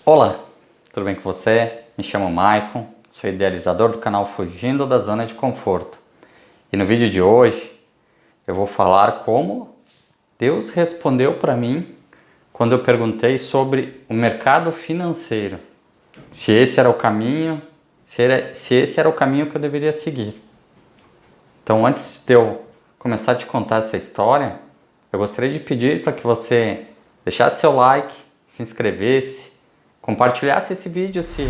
Olá, tudo bem com você? Me chamo Maicon, sou idealizador do canal Fugindo da Zona de Conforto. E no vídeo de hoje eu vou falar como Deus respondeu para mim quando eu perguntei sobre o mercado financeiro. Se esse era o caminho, se esse era o caminho que eu deveria seguir. Então, antes de eu começar a te contar essa história, eu gostaria de pedir para que você deixasse seu like, se inscrevesse, compartilhasse esse vídeo se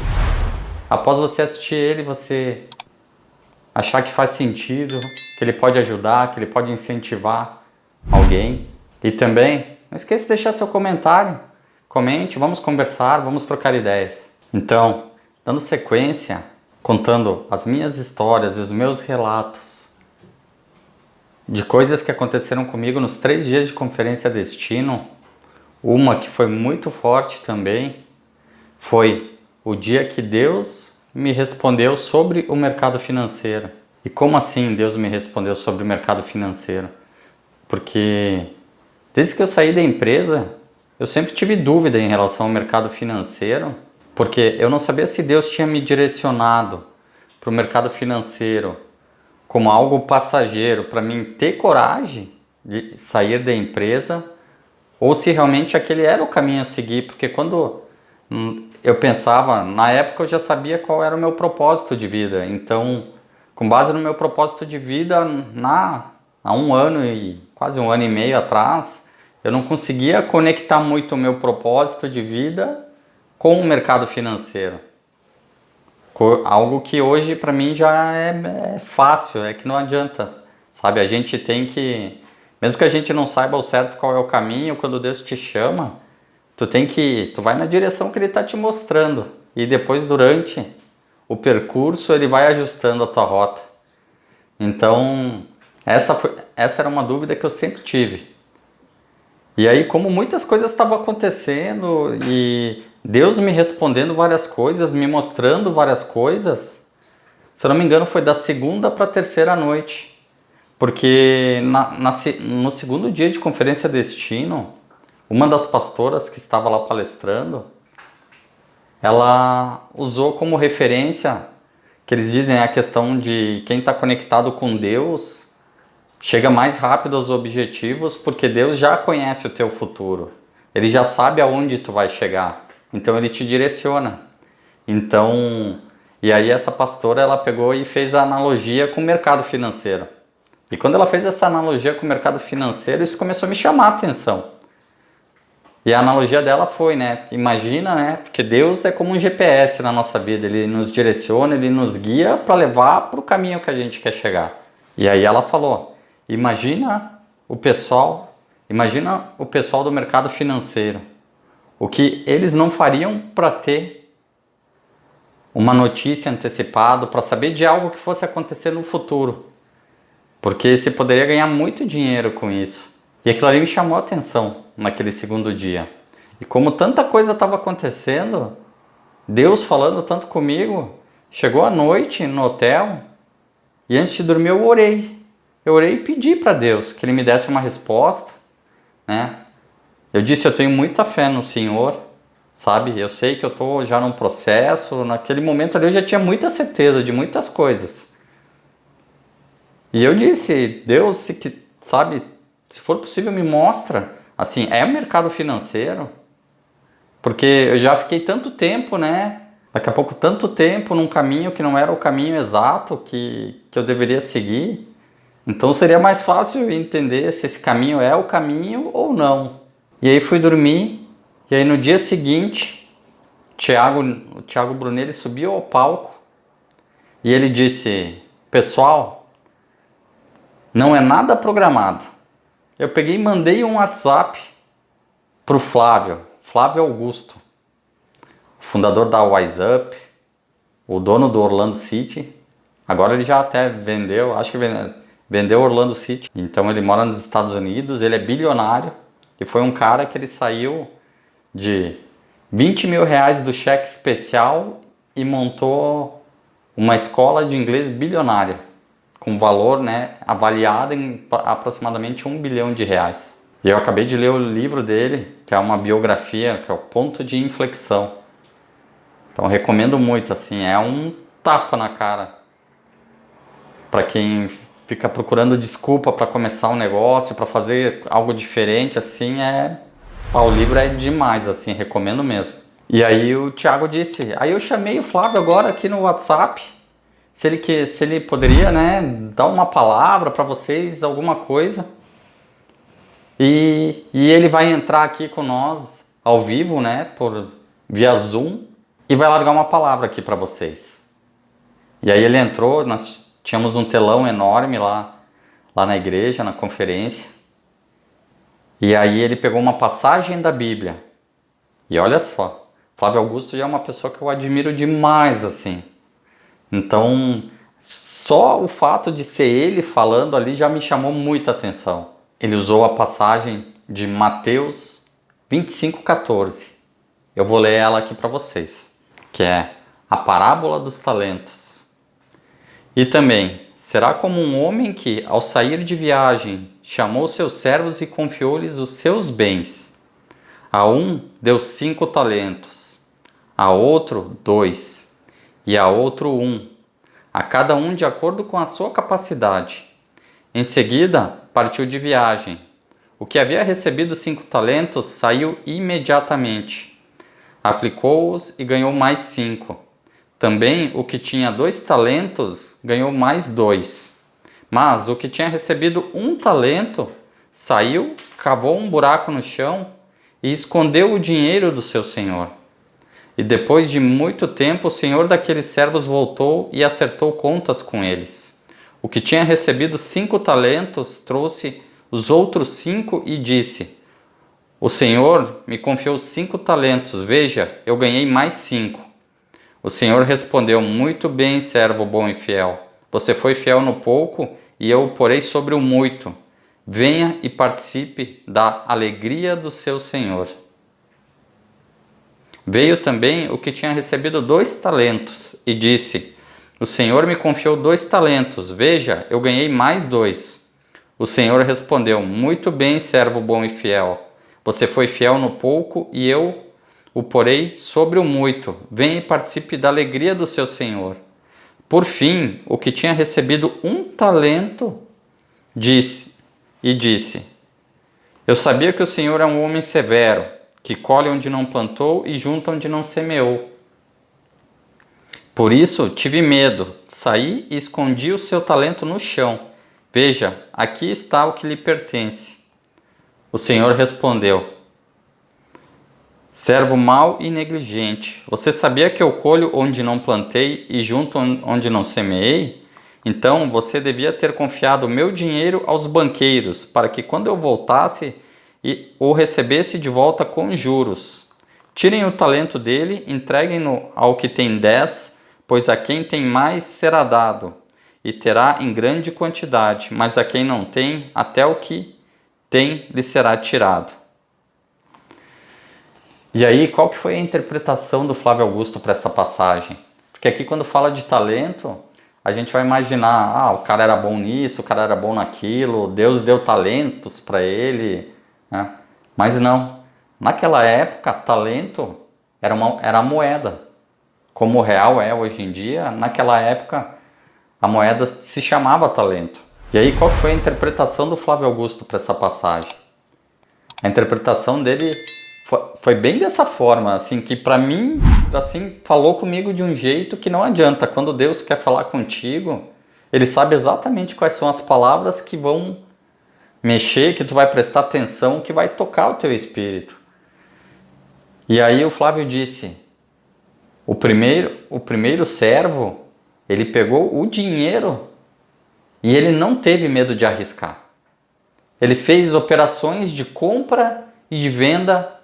após você assistir ele, você achar que faz sentido, que ele pode ajudar, que ele pode incentivar alguém. E também, não esqueça de deixar seu comentário. Comente, vamos conversar, vamos trocar ideias. Então, dando sequência, contando as minhas histórias e os meus relatos de coisas que aconteceram comigo nos 3 dias de Conferência Destino, uma que foi muito forte também, foi o dia que Deus me respondeu sobre o mercado financeiro. E como assim Deus me respondeu sobre o mercado financeiro? Porque desde que eu saí da empresa, eu sempre tive dúvida em relação ao mercado financeiro, porque eu não sabia se Deus tinha me direcionado para o mercado financeiro como algo passageiro, para mim ter coragem de sair da empresa, ou se realmente aquele era o caminho a seguir, porque quando eu pensava, na época eu já sabia qual era o meu propósito de vida. Então, com base no meu propósito de vida, há um ano e quase um ano e meio atrás, eu não conseguia conectar muito o meu propósito de vida com o mercado financeiro. Algo que hoje para mim já é fácil, é que não adianta, sabe? A gente tem que, mesmo que a gente não saiba ao certo qual é o caminho, quando Deus te chama, tu vai na direção que Ele está te mostrando. E depois, durante o percurso, Ele vai ajustando a tua rota. Então, essa era uma dúvida que eu sempre tive. E aí, como muitas coisas estavam acontecendo e Deus me respondendo várias coisas, me mostrando várias coisas, se eu não me engano, foi da segunda para a terceira noite. Porque no segundo dia de Conferência Destino, uma das pastoras que estava lá palestrando, ela usou como referência, que eles dizem a questão de quem está conectado com Deus chega mais rápido aos objetivos, porque Deus já conhece o teu futuro. Ele já sabe aonde tu vai chegar. Então Ele te direciona. Então, e aí essa pastora, ela pegou e fez a analogia com o mercado financeiro. E quando ela fez essa analogia com o mercado financeiro, isso começou a me chamar a atenção. E a analogia dela foi, né? Imagina, né? Porque Deus é como um GPS na nossa vida. Ele nos direciona, Ele nos guia para levar para o caminho que a gente quer chegar. E aí ela falou, imagina o pessoal do mercado financeiro. O que eles não fariam para ter uma notícia antecipada, para saber de algo que fosse acontecer no futuro. Porque você poderia ganhar muito dinheiro com isso. E aquilo ali me chamou a atenção naquele segundo dia. E como tanta coisa estava acontecendo, Deus falando tanto comigo, chegou a noite no hotel e antes de dormir eu orei. Eu orei e pedi para Deus que Ele me desse uma resposta, né? Eu disse, eu tenho muita fé no Senhor, sabe? Eu sei que eu estou já num processo, naquele momento ali eu já tinha muita certeza de muitas coisas. E eu disse, Deus, se for possível, me mostra. Assim, é o mercado financeiro? Porque eu já fiquei tanto tempo, né? Daqui a pouco, tanto tempo num caminho que não era o caminho exato que eu deveria seguir. Então seria mais fácil entender se esse caminho é o caminho ou não. E aí fui dormir. E aí no dia seguinte, o Thiago Brunelli subiu ao palco. E ele disse, pessoal, não é nada programado. Eu peguei e mandei um WhatsApp para o Flávio Augusto, fundador da WiseUp, o dono do Orlando City. Agora ele já até vendeu, acho que vendeu Orlando City. Então ele mora nos Estados Unidos, ele é bilionário. E foi um cara que ele saiu de 20 mil reais do cheque especial e montou uma escola de inglês bilionária, com valor, né, avaliado em aproximadamente 1 bilhão de reais. E eu acabei de ler o livro dele, que é uma biografia, que é o Ponto de Inflexão. Então recomendo muito, assim, é um tapa na cara para quem fica procurando desculpa para começar um negócio, para fazer algo diferente, assim, o livro é demais, assim, recomendo mesmo. E aí o Thiago disse, aí eu chamei o Flávio agora aqui no WhatsApp, se ele poderia, né, dar uma palavra para vocês, alguma coisa. E ele vai entrar aqui com nós ao vivo, né, via Zoom, e vai largar uma palavra aqui para vocês. E aí ele entrou, nós tínhamos um telão enorme lá na igreja, na conferência. E aí ele pegou uma passagem da Bíblia. E olha só, Flávio Augusto já é uma pessoa que eu admiro demais, assim. Então, só o fato de ser ele falando ali já me chamou muita atenção. Ele usou a passagem de Mateus 25:14. Eu vou ler ela aqui para vocês, que é a parábola dos talentos. E também, será como um homem que, ao sair de viagem, chamou seus servos e confiou-lhes os seus bens. A um deu 5 talentos, a outro 2, e a outro 1, a cada um de acordo com a sua capacidade. Em seguida, partiu de viagem. O que havia recebido 5 talentos saiu imediatamente. Aplicou-os e ganhou mais 5. Também o que tinha 2 talentos ganhou mais 2. Mas o que tinha recebido 1 talento saiu, cavou um buraco no chão e escondeu o dinheiro do seu senhor. E depois de muito tempo, o senhor daqueles servos voltou e acertou contas com eles. O que tinha recebido 5 talentos trouxe os outros 5 e disse: o senhor me confiou 5 talentos, veja, eu ganhei mais 5. O senhor respondeu: muito bem, servo bom e fiel. Você foi fiel no pouco e eu o porei sobre o muito. Venha e participe da alegria do seu senhor. Veio também o que tinha recebido 2 talentos e disse: o senhor me confiou 2 talentos, veja, eu ganhei mais 2. O senhor respondeu: muito bem, servo bom e fiel. Você foi fiel no pouco e eu o porei sobre o muito. Venha e participe da alegria do seu senhor. Por fim, o que tinha recebido 1 talento disse: eu sabia que o senhor é um homem severo, que colhe onde não plantou e junta onde não semeou. Por isso tive medo, saí e escondi o seu talento no chão. Veja, aqui está o que lhe pertence. O senhor respondeu: servo mau e negligente, você sabia que eu colho onde não plantei e junto onde não semeei? Então você devia ter confiado o meu dinheiro aos banqueiros, para que quando eu voltasse o recebesse de volta com juros. Tirem o talento dele, entreguem-no ao que tem 10, pois a quem tem mais será dado, e terá em grande quantidade, mas a quem não tem, até o que tem lhe será tirado. E aí, qual que foi a interpretação do Flávio Augusto para essa passagem? Porque aqui quando fala de talento, a gente vai imaginar, o cara era bom nisso, o cara era bom naquilo, Deus deu talentos para ele, né? Mas não. Naquela época, talento era a moeda. Como o real é hoje em dia, naquela época a moeda se chamava talento. E aí, qual foi a interpretação do Flávio Augusto para essa passagem? A interpretação dele foi bem dessa forma, assim, que para mim, assim, falou comigo de um jeito que não adianta. Quando Deus quer falar contigo, Ele sabe exatamente quais são as palavras que vão mexer, que tu vai prestar atenção, que vai tocar o teu espírito. E aí o Flávio disse: o primeiro servo, ele pegou o dinheiro e ele não teve medo de arriscar. Ele fez operações de compra e de venda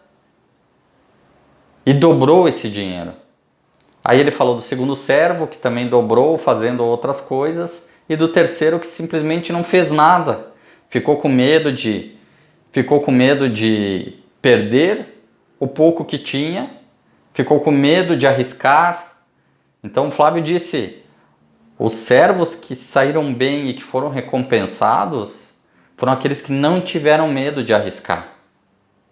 e dobrou esse dinheiro. Aí ele falou do segundo servo, que também dobrou fazendo outras coisas, e do terceiro que simplesmente não fez nada. Ficou com medo de perder o pouco que tinha, ficou com medo de arriscar. Então Flávio disse: os servos que saíram bem e que foram recompensados foram aqueles que não tiveram medo de arriscar.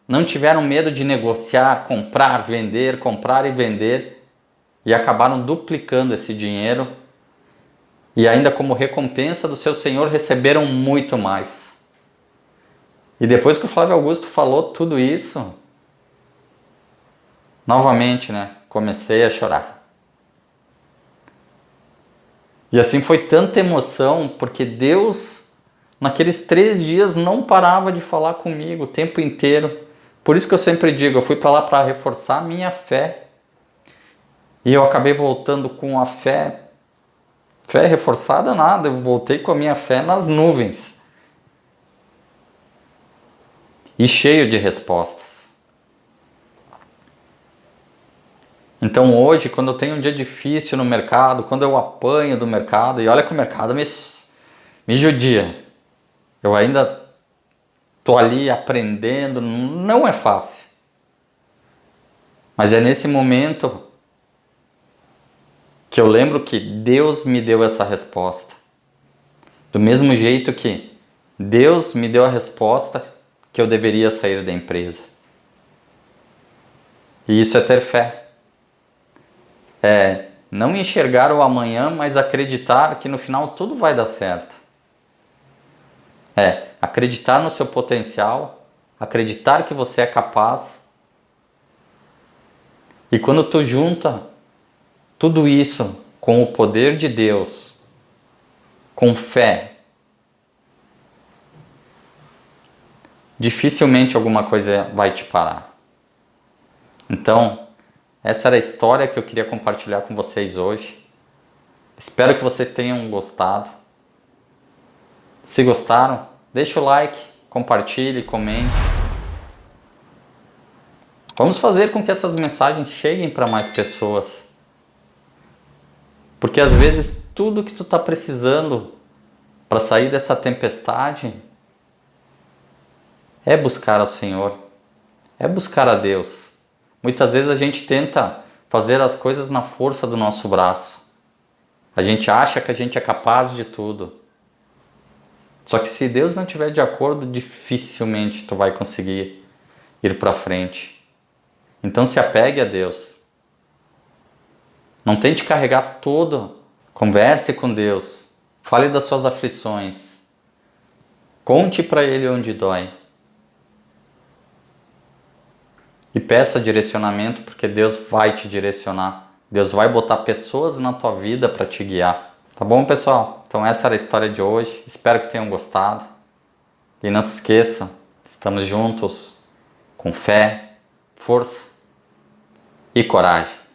Não tiveram medo de negociar, comprar e vender. e acabaram duplicando esse dinheiro e ainda como recompensa do seu senhor receberam muito mais. E depois que o Flávio Augusto falou tudo isso, novamente, comecei a chorar. E assim foi tanta emoção, porque Deus, naqueles 3 dias, não parava de falar comigo o tempo inteiro. Por isso que eu sempre digo, eu fui para lá para reforçar a minha fé. E eu acabei voltando com a fé reforçada nada, eu voltei com a minha fé nas nuvens. E cheio de respostas. Então hoje, quando eu tenho um dia difícil no mercado, quando eu apanho do mercado, e olha que o mercado me judia, eu ainda estou ali aprendendo, não é fácil. Mas é nesse momento que eu lembro que Deus me deu essa resposta. Do mesmo jeito que Deus me deu a resposta que eu deveria sair da empresa. E isso é ter fé. É não enxergar o amanhã, mas acreditar que no final tudo vai dar certo. É acreditar no seu potencial, acreditar que você é capaz. E quando tu junta tudo isso com o poder de Deus, com fé, dificilmente alguma coisa vai te parar. Então, essa era a história que eu queria compartilhar com vocês hoje. Espero que vocês tenham gostado. Se gostaram, deixa o like, compartilhe, comente. Vamos fazer com que essas mensagens cheguem para mais pessoas. Porque às vezes tudo que tu está precisando para sair dessa tempestade é buscar ao Senhor, é buscar a Deus. Muitas vezes a gente tenta fazer as coisas na força do nosso braço. A gente acha que a gente é capaz de tudo. Só que se Deus não estiver de acordo, dificilmente tu vai conseguir ir para frente. Então se apegue a Deus. Não tente carregar tudo. Converse com Deus. Fale das suas aflições. Conte para Ele onde dói. E peça direcionamento, porque Deus vai te direcionar. Deus vai botar pessoas na tua vida para te guiar. Tá bom, pessoal? Então essa era a história de hoje. Espero que tenham gostado. E não se esqueçam, estamos juntos com fé, força e coragem.